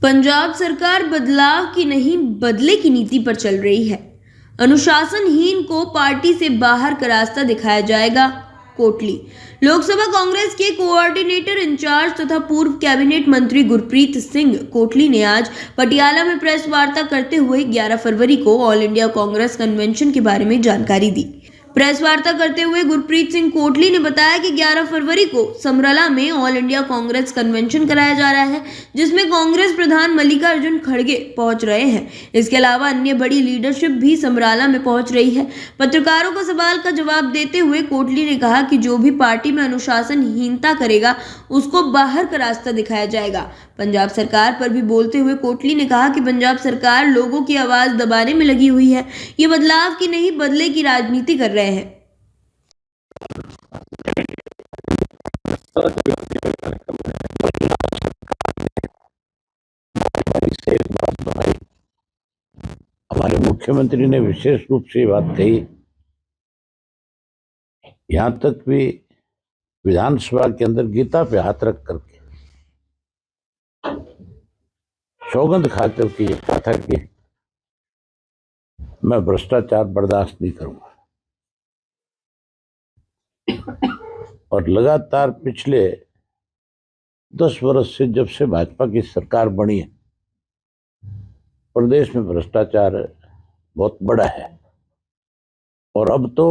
पंजाब सरकार बदलाव की नहीं बदले की नीति पर चल रही है। अनुशासनहीन को पार्टी से बाहर का रास्ता दिखाया जाएगा। कोटली लोकसभा कांग्रेस के कोऑर्डिनेटर इंचार्ज तथा पूर्व कैबिनेट मंत्री गुरप्रीत सिंह कोटली ने आज पटियाला में प्रेस वार्ता करते हुए 11 फरवरी को ऑल इंडिया कांग्रेस कन्वेंशन के बारे में जानकारी दी। प्रेस वार्ता करते हुए गुरप्रीत सिंह कोटली ने बताया कि 11 फरवरी को समराला में ऑल इंडिया कांग्रेस कन्वेंशन कराया जा रहा है, जिसमें कांग्रेस प्रधान मल्लिकार्जुन खड़गे पहुंच रहे हैं। इसके अलावा अन्य बड़ी लीडरशिप भी समराला में पहुंच रही है। पत्रकारों का सवाल का जवाब देते हुए कोटली ने कहा कि जो भी पार्टी में अनुशासनहीनता करेगा उसको बाहर का रास्ता दिखाया जाएगा। पंजाब सरकार पर भी बोलते हुए कोटली ने कहा कि पंजाब सरकार लोगों की आवाज दबाने में लगी हुई है। ये बदलाव की नहीं बदले की राजनीति कर रहे हैं। हमारे मुख्यमंत्री ने विशेष रूप से ये बात कही, यहां तक भी विधानसभा के अंदर गीता पे हाथ रख करके सौगंध खा करके ये कहा था कि मैं भ्रष्टाचार बर्दाश्त नहीं करूंगा। और लगातार पिछले 10 वर्ष से जब से भाजपा की सरकार बनी है, प्रदेश में भ्रष्टाचार बहुत बड़ा है। और अब तो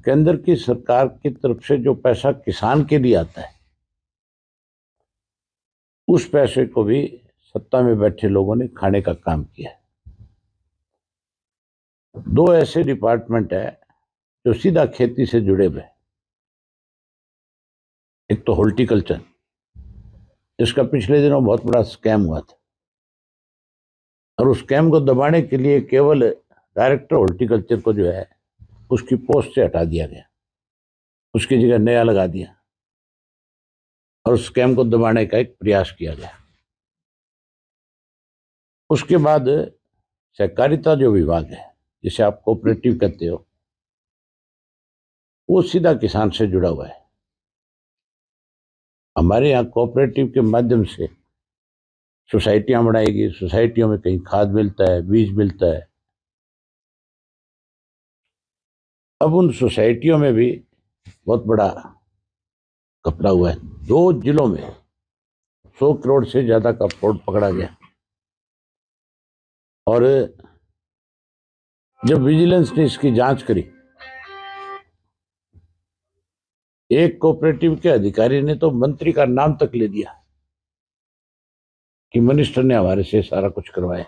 केंद्र की सरकार की तरफ से जो पैसा किसान के लिए आता है, उस पैसे को भी सत्ता में बैठे लोगों ने खाने का काम किया है। 2 ऐसे डिपार्टमेंट है जो सीधा खेती से जुड़े हुए। एक तो हॉर्टिकल्चर, जिसका पिछले दिनों बहुत बड़ा स्कैम हुआ था, और उस स्कैम को दबाने के लिए केवल डायरेक्टर हॉर्टिकल्चर को जो है उसकी पोस्ट से हटा दिया गया, उसकी जगह नया लगा दिया और उस स्कैम को दबाने का एक प्रयास किया गया। उसके बाद सहकारिता जो विभाग है, जिसे आप कोऑपरेटिव कहते हो, वो सीधा किसान से जुड़ा हुआ है। हमारे यहाँ कोऑपरेटिव के माध्यम से सोसाइटियां बनाएगी, सोसाइटियों में कहीं खाद मिलता है, बीज मिलता है। अब उन सोसाइटियों में भी बहुत बड़ा घपला हुआ है। 2 जिलों में 100 करोड़ से ज्यादा का फ्रॉड पकड़ा गया। और जब विजिलेंस ने इसकी जांच करी, एक कोऑपरेटिव के अधिकारी ने तो मंत्री का नाम तक ले दिया कि मिनिस्टर ने हमारे से सारा कुछ करवाया।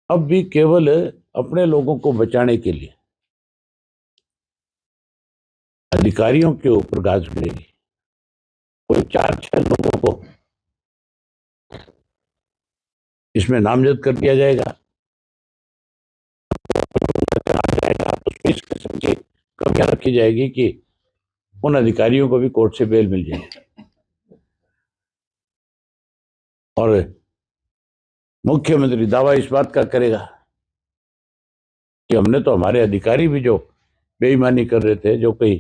अब भी केवल अपने लोगों को बचाने के लिए अधिकारियों के ऊपर गाज गिरेगी। कोई 4-6 लोगों को इसमें नामजद कर दिया जाएगा, तो इस किस्म की कमियां रखी जाएगी कि उन अधिकारियों को भी कोर्ट से बेल मिल जाएगी। और मुख्यमंत्री दावा इस बात का करेगा कि हमने तो हमारे अधिकारी भी जो बेईमानी कर रहे थे, जो कोई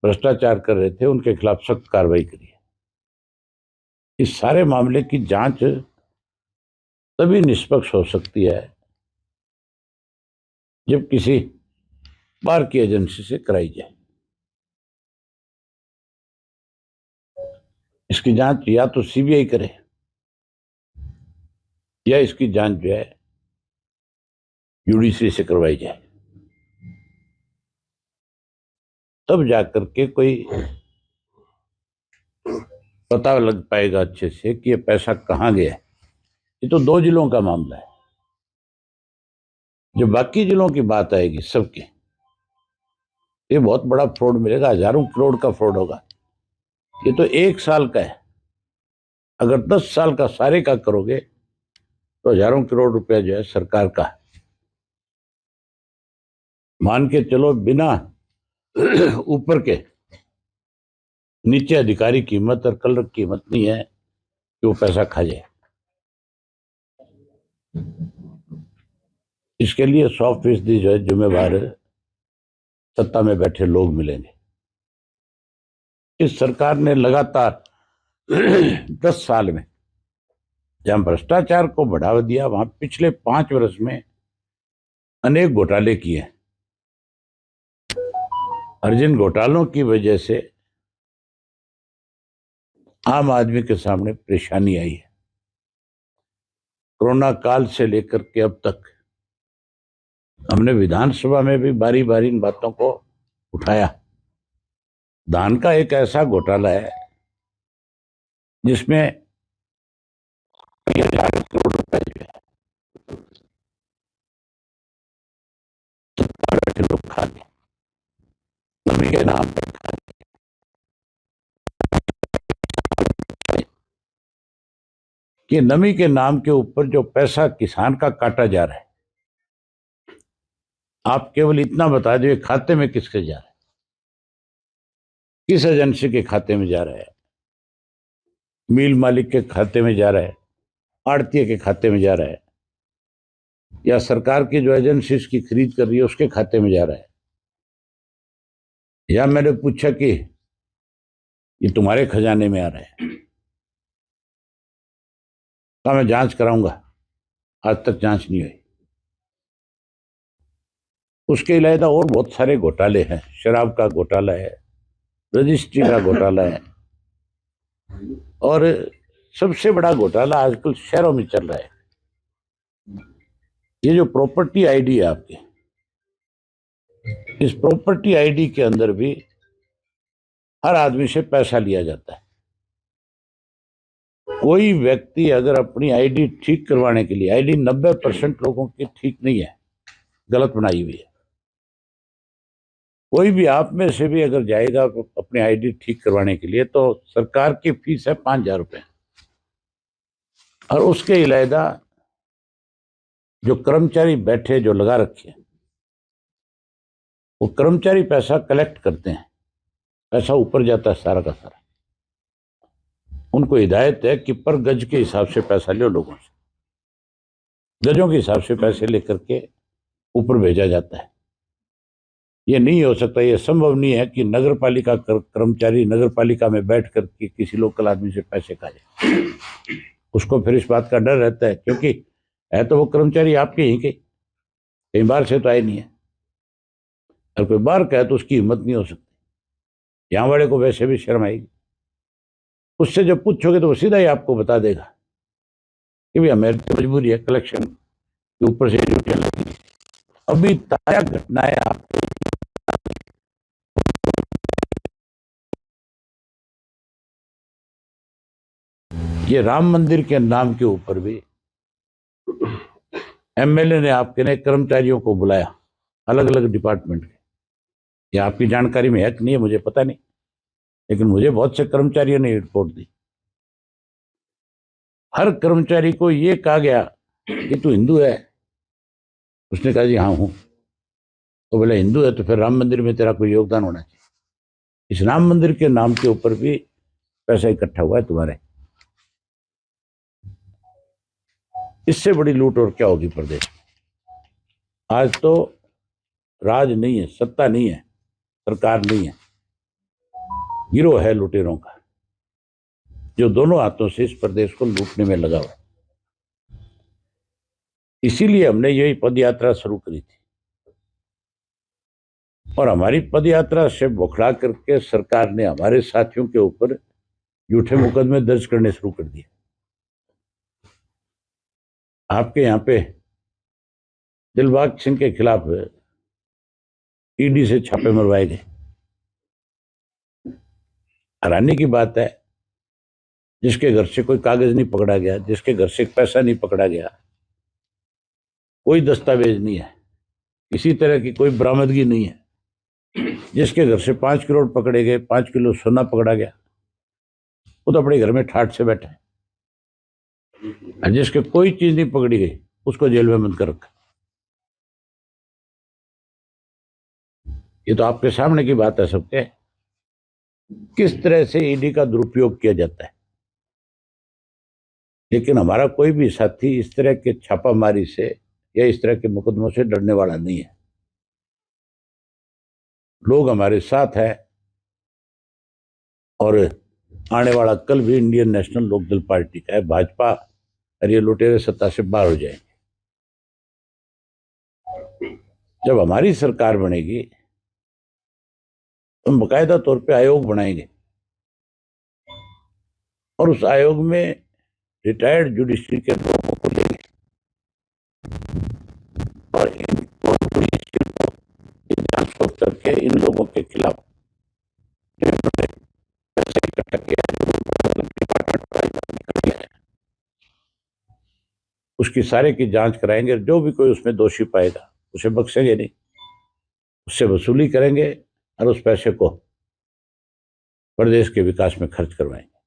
भ्रष्टाचार कर रहे थे, उनके खिलाफ सख्त कार्रवाई करी है। इस सारे मामले की जांच तभी निष्पक्ष हो सकती है जब किसी बाहर की एजेंसी से कराई जाए। इसकी जांच या तो सीबीआई करे या इसकी जांच जो है जुडिशरी से करवाई जाए, तब जाकर के कोई पता लग पाएगा अच्छे से कि ये पैसा कहां गया है। ये तो 2 जिलों का मामला है। जो बाकी जिलों की बात आएगी सबकी, ये बहुत बड़ा फ्रॉड मिलेगा, हजारों करोड़ का फ्रॉड होगा। ये तो 1 साल का है। अगर 10 साल का सारे का करोगे तो हजारों करोड़ रुपया जो है सरकार का। मान के चलो, बिना ऊपर के नीचे अधिकारी की हिम्मत और क्लर्क की हिम्मत नहीं है कि वो पैसा खा जाए। इसके लिए 100% जो है जिम्मेवार सत्ता में बैठे लोग मिलेंगे। इस सरकार ने लगातार 10 साल में जहां भ्रष्टाचार को बढ़ावा दिया, वहां पिछले 5 वर्ष में अनेक घोटाले किए, और जिन घोटालों की वजह से आम आदमी के सामने परेशानी आई है, कोरोना काल से लेकर के अब तक हमने विधानसभा में भी बारी बारी इन बातों को उठाया। धान का एक ऐसा घोटाला है जिसमें 1000 करोड़ रुपए जो है बैठे लोग खा गए, नमी के नाम पर खा गए। कि नमी के नाम के ऊपर जो पैसा किसान का काटा जा रहा है, आप केवल इतना बता दो खाते में किसके जा रहा है, किस एजेंसी के खाते में जा रहा है, मिल मालिक के खाते में जा रहा है, आड़तीय के खाते में जा रहा है, या सरकार की जो एजेंसी इसकी खरीद कर रही है उसके खाते में जा रहा है। या मैंने पूछा कि ये तुम्हारे खजाने में आ रहा है, तो मैं जांच कराऊंगा, आज तक जांच नहीं हुई। उसके अलावा और बहुत सारे घोटाले हैं, शराब का घोटाला है, रजिस्ट्री का घोटाला है, और सबसे बड़ा घोटाला आजकल शहरों में चल रहा है, ये जो प्रॉपर्टी आईडी है आपकी, इस प्रॉपर्टी आईडी के अंदर भी हर आदमी से पैसा लिया जाता है। कोई व्यक्ति अगर अपनी आईडी ठीक करवाने के लिए, आईडी 90% लोगों की ठीक नहीं है, गलत बनाई हुई है, कोई भी आप में से भी अगर जाएगा अपनी आईडी ठीक करवाने के लिए तो सरकार की फीस है 5000 रुपये, और उसके अलावा जो कर्मचारी बैठे जो लगा रखे, वो कर्मचारी पैसा कलेक्ट करते हैं, पैसा ऊपर जाता है सारा का सारा। उनको हिदायत है कि पर गज के हिसाब से पैसा लो लोगों से, गजों के हिसाब से पैसे लेकर के ऊपर भेजा जाता है। ये नहीं हो सकता, ये संभव नहीं है कि नगर पालिका कर्मचारी नगर पालिका में बैठ कर के किसी लोकल आदमी से पैसे खा जाए। उसको फिर इस बात का डर रहता है, क्योंकि है तो वो कर्मचारी आपके ही के, कहीं बाहर से तो आए नहीं है, और कोई बाहर का है तो उसकी हिम्मत नहीं हो सकती। यहाँ वाले को वैसे भी शर्म आएगी, उससे जब पूछोगे तो वो सीधा ही आपको बता देगा कि भैया मेरी तो मजबूरी है, कलेक्शन के ऊपर से ड्यूटियां लगी। अभी ताजा घटना है आपके, ये राम मंदिर के नाम के ऊपर भी एमएलए ने आपके ने कर्मचारियों को बुलाया, अलग अलग डिपार्टमेंट के। ये आपकी जानकारी में है कि नहीं है मुझे पता नहीं, लेकिन मुझे बहुत से कर्मचारियों ने रिपोर्ट दी। हर कर्मचारी को ये कहा गया कि तू हिंदू है, उसने कहा जी हाँ हूं। तो बोले हिंदू है तो फिर राम मंदिर में तेरा कोई योगदान होना चाहिए। इस राम मंदिर के नाम के ऊपर भी पैसा इकट्ठा हुआ है तुम्हारे। इससे बड़ी लूट और क्या होगी प्रदेश में। आज तो राज नहीं है, सत्ता नहीं है, सरकार नहीं है, गिरोह है लुटेरों का, जो दोनों हाथों से इस प्रदेश को लूटने में लगा हुआ। इसीलिए हमने यही पदयात्रा शुरू करी थी, और हमारी पदयात्रा से बौखला करके सरकार ने हमारे साथियों के ऊपर झूठे मुकदमे दर्ज करने शुरू कर दिए। आपके यहाँ पे दिलबाग सिंह के खिलाफ ईडी से छापे मरवाए गए। हैरानी की बात है, जिसके घर से कोई कागज नहीं पकड़ा गया, जिसके घर से पैसा नहीं पकड़ा गया, कोई दस्तावेज नहीं है, किसी तरह की कोई बरामदगी नहीं है, जिसके घर से 5 करोड़ पकड़े गए, 5 किलो सोना पकड़ा गया, वो तो अपने घर में ठाठ से बैठा है। और जिसके कोई चीज नहीं पकड़ी गई उसको जेल में बंद कर रखा। ये तो आपके सामने की बात है सबके, किस तरह से ईडी का दुरुपयोग किया जाता है। लेकिन हमारा कोई भी साथी इस तरह के छापामारी से या इस तरह के मुकदमों से डरने वाला नहीं है। लोग हमारे साथ हैं, और आने वाला कल भी इंडियन नेशनल लोकदल पार्टी का है। भाजपा और ये लुटेरे सत्ता से बाहर हो जाएंगे। जब हमारी सरकार बनेगी तो हम बाकायदा तौर पे आयोग बनाएंगे और उस आयोग में रिटायर्ड जुडिशरी के लोगों को लेंगे और इनको जुडिशरी को जांच करके इन लोगों के खिलाफ पैसे इकट्ठा किया उसकी सारे की जांच कराएंगे। जो भी कोई उसमें दोषी पाएगा उसे बख्शेंगे नहीं, उससे वसूली करेंगे और उस पैसे को प्रदेश के विकास में खर्च करवाएंगे।